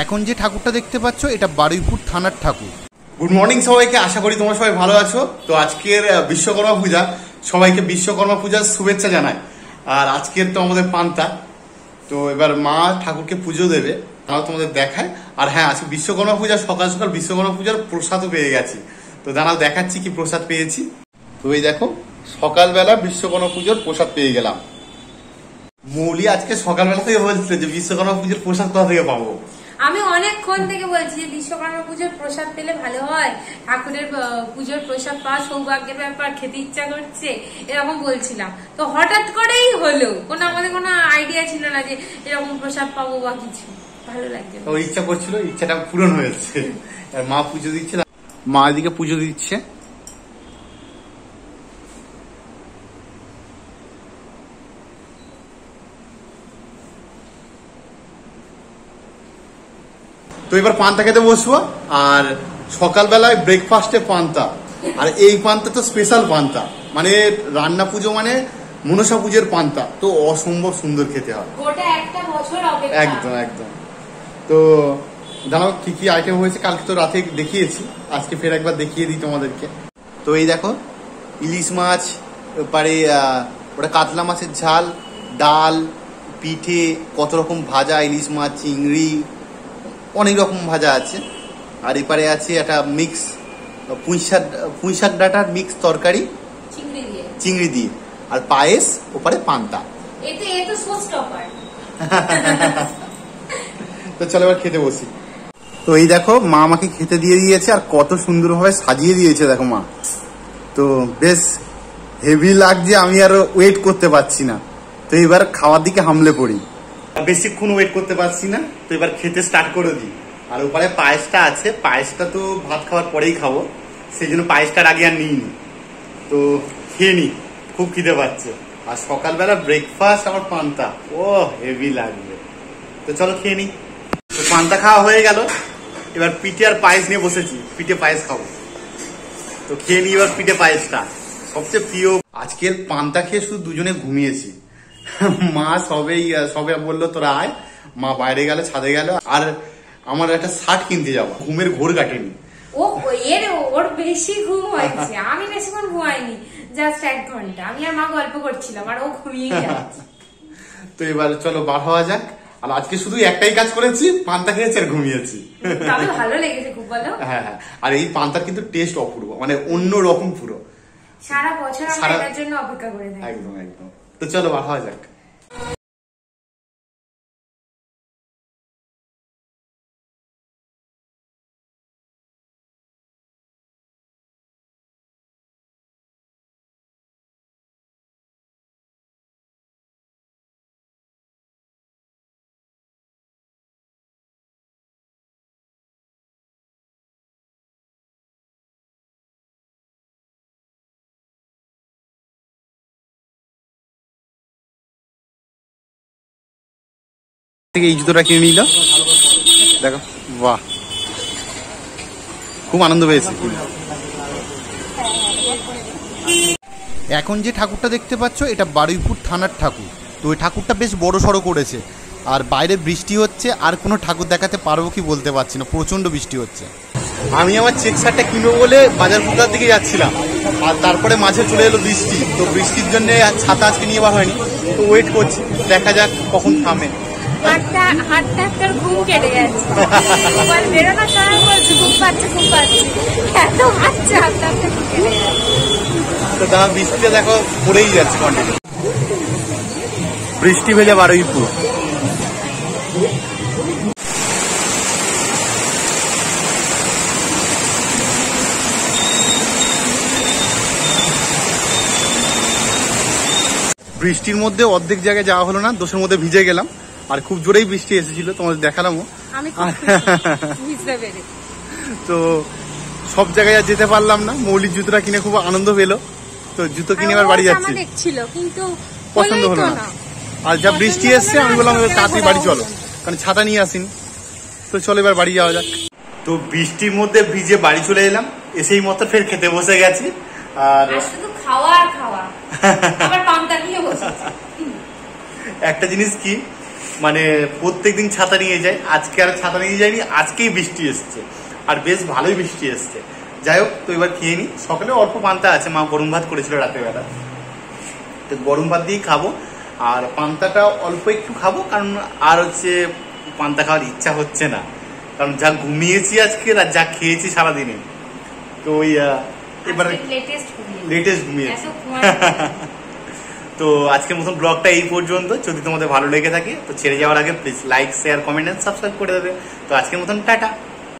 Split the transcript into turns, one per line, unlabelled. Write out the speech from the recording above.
এখন যে ঠাকুরটা দেখতে পাচ্ছ এটা বারুইপুর থানার ঠাকুর। গুড মর্নিং সবাইকে, আশা করি তোমরা সবাই ভালো আছো। তো আজকের বিশ্বকর্মা পূজা, সবাইকে বিশ্বকর্মা পূজার শুভেচ্ছা জানাই। আর আজকের তো আমাদের পান্তা, তো এবার মা ঠাকুরকে পুজো দেবে, তাও তোমাদের দেখায়। আর হ্যাঁ, আজকে বিশ্বকর্মা পূজা, সকাল সকাল বিশ্বকর্মা পূজার প্রসাদও পেয়ে গেছি। তো জানাও দেখাচ্ছি কি প্রসাদ পেয়েছি। তো এই দেখো, সকালবেলা বিশ্বকর্মা পুজোর প্রসাদ পেয়ে গেলাম। মৌলি আজকে সকালবেলা থেকে বলছিল যে বিশ্বকর্মা পুজোর প্রসাদ কোথা থেকে পাবো।
আমি অনেকক্ষণ থেকে বলছি যে বিশ্বকর্মা পুজোর প্রসাদ পেলে ভালো হয়, ঠাকুরের পুজোর প্রসাদ পাওয়া সৌভাগ্যের ব্যাপার, খেতে ইচ্ছা করছে, এরকম বলছিলাম। তো হঠাৎ করেই হলো, আমাদের কোনো আইডিয়া ছিল না যে এরকম প্রসাদ পাবো বা কিছু। ভালো লাগছে,
তো ইচ্ছা করছিল, ইচ্ছাটা পূরণ হয়েছে। মা পুজো দিচ্ছে, মা এদিকে পুজো দিচ্ছে। তো এবার পান্তা খেতে বসবো। আর সকালবেলায় ব্রেকফাস্টে পান্তা, আর এই পান্তা তো স্পেশাল পান্তা, মানে রান্না পুজো মানে মনসা পুজোর পান্তা, তো অসম্ভব সুন্দর খেতে হয়। একদম একদম। তো জানো কি কি আইটেম হয়েছে, কালকে তো রাতে দেখিয়েছি, আজকে ফের একবার দেখিয়ে দিই তোমাদেরকে। তো এই দেখো, ইলিশ মাছ, এবারে ওটা কাতলা মাছের ঝাল, ডাল, পিঠে, কত রকম ভাজা, ইলিশ মাছ, চিংড়ি, অনেক রকম ভাজা আছে। আর এপারে আছে একটা মিক্স পুঁই শাক ডাটার মিক্স তরকারি চিংড়ি দিয়ে, আর পায়েস, ওপারে পান্তা। তো চলো এবার খেতে বসি। তো এই দেখো, মা আমাকে খেতে দিয়ে দিয়েছে, আর কত সুন্দরভাবে সাজিয়ে দিয়েছে দেখো মা। তো বেশ হেভি লাগছে, আমি আর ওয়েট করতে পারছি না। তো এবার খাওয়ার দিকে হামলে পড়ি, বেশিক্ষণ ওয়েট করতে পারছি না। তো এবার খেতে স্টার্ট করে দিই। আর ওপারে পায়েসটা আছে, পায়েসটা তো ভাত খাওয়ার পরেই খাবো, সেই জন্য পায়েসটার আগে আর নিইনি। তো খেয়ে নি, খুব খিদে পাচ্ছে। আর সকালবেলা ব্রেকফাস্ট আমার পান্তা, ও হেভি লাগবে। তো চলো খেয়ে নি। তো পান্তা খাওয়া হয়ে গেল, এবার পিঠে আর পায়েস নিয়ে বসেছি, পিঠে পায়েস খাবো। তো খেয়ে নি এবার পিঠে পায়েসটা, সবচেয়ে প্রিয়। আজকের পান্তা খেয়ে শুধু দুজনে ঘুমিয়েছি। মা সবে বললো তোরা আয়, মা বাইরে গেল, ছাদে গেল। আর আমার একটা শার্ট কিনতে যাবো, ঘুমের ঘোর কাটেনি।
ওর বেশি ঘুম হয়েছে, আমি বেশিক্ষণ ঘুমাইনি, জাস্ট 1 ঘন্টা। আমি আর মা গল্প করছিলাম, আর ও ঘুমিয়ে যাচ্ছে।
তো এবার চলো বার হওয়া যাক। আর আজকে শুধু একটাই কাজ করেছি, পান্তা খেয়েছি আর ঘুমিয়েছি।
ভালো লেগেছে খুব, ভালো।
হ্যাঁ হ্যাঁ, আর এই পান্তার কিন্তু টেস্ট অপূর্ব, মানে অন্য রকম পুরো।
সারা বছর আমরা এটার জন্য অপেক্ষা করে থাকি।
একদম একদম। তো চলো বার হওয়া যাক। এই জুতোটা কিনে নিল, দেখো, বাহ, খুব আনন্দ পেয়েছি। এখন যে ঠাকুরটা দেখতে পাচ্ছ এটা বারুইপুর থানার ঠাকুর। তো ওই ঠাকুরটা বেশ বড় সড়ো করেছে। আর বাইরে বৃষ্টি হচ্ছে, আর কোনো ঠাকুর দেখাতে পারবো কি বলতে পারছি না, প্রচন্ড বৃষ্টি হচ্ছে। আমি আমার চেক শার্টটা কিনবো বলে বাজার পুকুরার দিকে যাচ্ছিলাম, আর তারপরে মাঝে চলে এলো বৃষ্টি। তো বৃষ্টির জন্য ছাতা আজকে নিয়ে বার হয়নি, তো ওয়েট করছি, দেখা যাক কখন থামে।
ঘুম কেটে যাচ্ছে, বেরোনোর সময় বলছি ঘুম পাচ্ছে, এত হাঁটছে, হাঁটতে হাঁটতে ঘুম কেটে যাচ্ছে।
তো তার বৃষ্টিতে দেখো পড়েই যাচ্ছে কন্টিনিউ। বৃষ্টি ভেজা বারুইপুর। বৃষ্টির মধ্যে অর্ধেক জায়গায় যাওয়া হলো না, দোষের মধ্যে ভিজে গেলাম। আর খুব জোরেই বৃষ্টি এসেছিল, তোমাদের দেখালামও। তো সব জায়গায় আর যেতে পারলাম না, মৌলিক জুতোটা কিনে খুব আনন্দ পেলো। তো জুতো কিনে এবার বাড়ি যাচ্ছি,
কিন্তু
পছন্দ হলো না। আর যা বৃষ্টি এসছে, আমি বললাম তাড়াতাড়ি বাড়ি চলো, কারণ ছাতা নিয়ে আসিনি। তো চলো এবার বাড়ি যাওয়া যাক। তো বৃষ্টির মধ্যে ভিজে বাড়ি চলে এলাম, এসেই মতো ফের খেতে বসে গেছি। আর
শুধু খাওয়া আর খাওয়া, আবার পান্তা নিয়ে বসেছি।
একটা জিনিস কি, মানে প্রত্যেকদিন ছাতা নিয়ে যায়, আজকে আর ছাতা নিয়ে যায়নি, আজকেই বৃষ্টি এসছে আর বেশ ভালোই বৃষ্টি এসছে। যাই হোক, তো এবার খেয়ে নি। সকালে অল্প পান্তা আছে, মা গরম ভাত করেছিল রাতের বেলা, তো গরম ভাত দিয়েই খাবো। আর পান্তাটা অল্প একটু খাবো, কারণ আর হচ্ছে পান্তা খাওয়ার ইচ্ছা হচ্ছে না, কারণ যা ঘুমিয়েছি আজকে আর যা খেয়েছি সারাদিনে। তো ওই এবারে লেটেস্ট ঘুমিয়েছি। তো আজকের মতন ব্লগটা এই পর্যন্ত। যদি তোমাদের ভালো লেগে থাকে তো ছেড়ে যাওয়ার আগে please like, share, comment and subscribe করে দেবে। তো আজকের মতন টাটা।